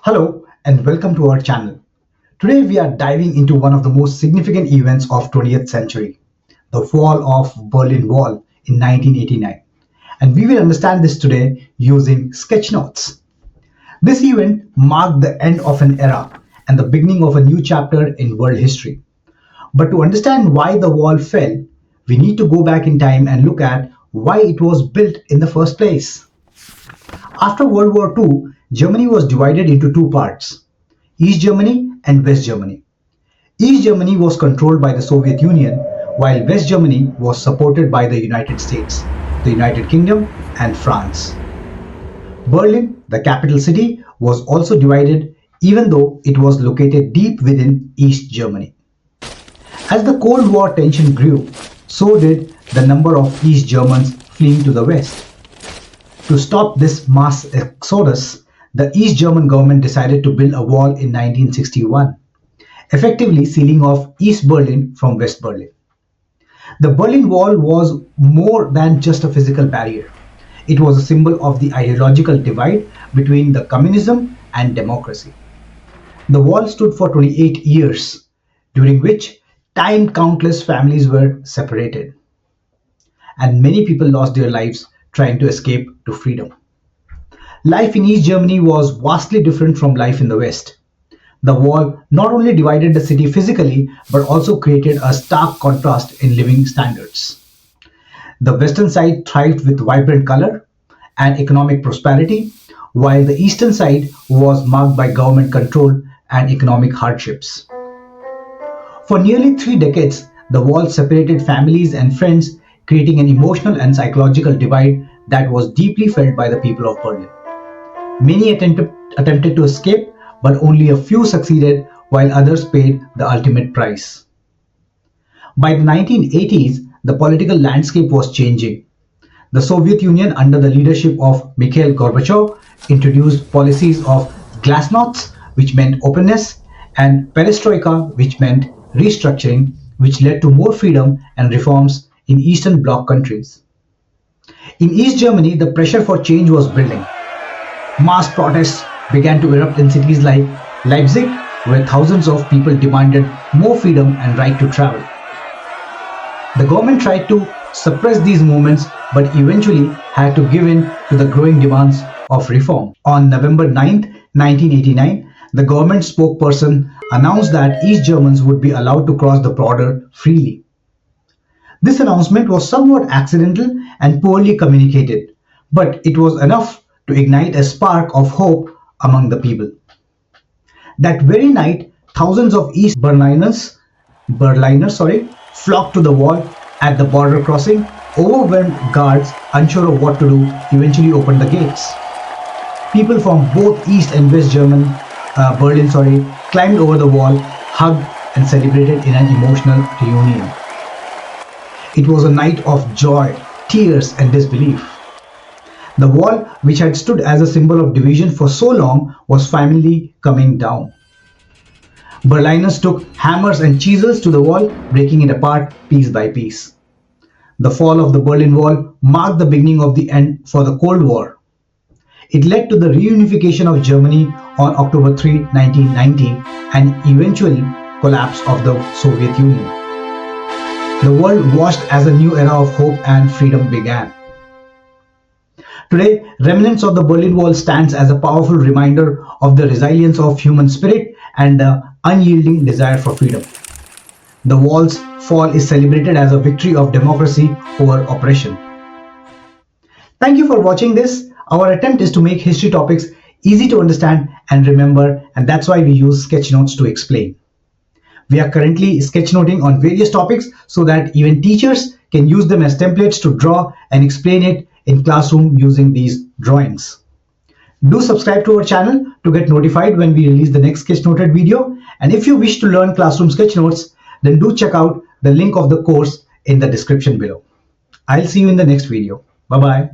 Hello and welcome to our channel. Today we are diving into one of the most significant events of 20th century, the fall of Berlin Wall in 1989. And we will understand this today using sketchnotes. This event marked the end of an era and the beginning of a new chapter in world history. But to understand why the wall fell, we need to go back in time and look at why it was built in the first place. After World War II, Germany was divided into two parts, East Germany and West Germany. East Germany was controlled by the Soviet Union, while West Germany was supported by the United States, the United Kingdom, and France. Berlin, the capital city, was also divided even though it was located deep within East Germany. As the Cold War tension grew, so did the number of East Germans fleeing to the West. To stop this mass exodus, the East German government decided to build a wall in 1961, effectively sealing off East Berlin from West Berlin. The Berlin Wall was more than just a physical barrier. It was a symbol of the ideological divide between the communism and democracy. The wall stood for 28 years, during which time countless families were separated, and many people lost their lives trying to escape to freedom. Life in East Germany was vastly different from life in the West. The wall not only divided the city physically, but also created a stark contrast in living standards. The western side thrived with vibrant color and economic prosperity, while the eastern side was marked by government control and economic hardships. For nearly 3 decades, the wall separated families and friends, creating an emotional and psychological divide that was deeply felt by the people of Berlin. Many attempted to escape, but only a few succeeded, while others paid the ultimate price. By the 1980s, the political landscape was changing. The Soviet Union, under the leadership of Mikhail Gorbachev, introduced policies of glasnost, which meant openness, and perestroika, which meant restructuring, which led to more freedom and reforms in Eastern Bloc countries. In East Germany, the pressure for change was building. Mass protests began to erupt in cities like Leipzig, where thousands of people demanded more freedom and right to travel. The government tried to suppress these movements, but eventually had to give in to the growing demands of reform. On November 9, 1989, the government spokesperson announced that East Germans would be allowed to cross the border freely. This announcement was somewhat accidental and poorly communicated, but it was enough to ignite a spark of hope among the people. That very night, thousands of East Berliners flocked to the wall at the border crossing. Overwhelmed guards, unsure of what to do, eventually opened the gates. People from both East and West Berlin climbed over the wall, hugged, and celebrated in an emotional reunion. It was a night of joy, tears, and disbelief. The wall, which had stood as a symbol of division for so long, was finally coming down. Berliners took hammers and chisels to the wall, breaking it apart piece by piece. The fall of the Berlin Wall marked the beginning of the end for the Cold War. It led to the reunification of Germany on October 3, 1990, and eventual collapse of the Soviet Union. The world watched as a new era of hope and freedom began. Today, remnants of the Berlin Wall stands as a powerful reminder of the resilience of human spirit and the unyielding desire for freedom. The wall's fall is celebrated as a victory of democracy over oppression. Thank you for watching this. Our attempt is to make history topics easy to understand and remember, and that's why we use sketchnotes to explain. We are currently sketchnoting on various topics so that even teachers can use them as templates to draw and explain it in classroom using these drawings. Do subscribe to our channel to get notified when we release the next sketchnoted video. And if you wish to learn classroom sketchnotes, then do check out the link of the course in the description below. I'll see you in the next video. Bye-bye.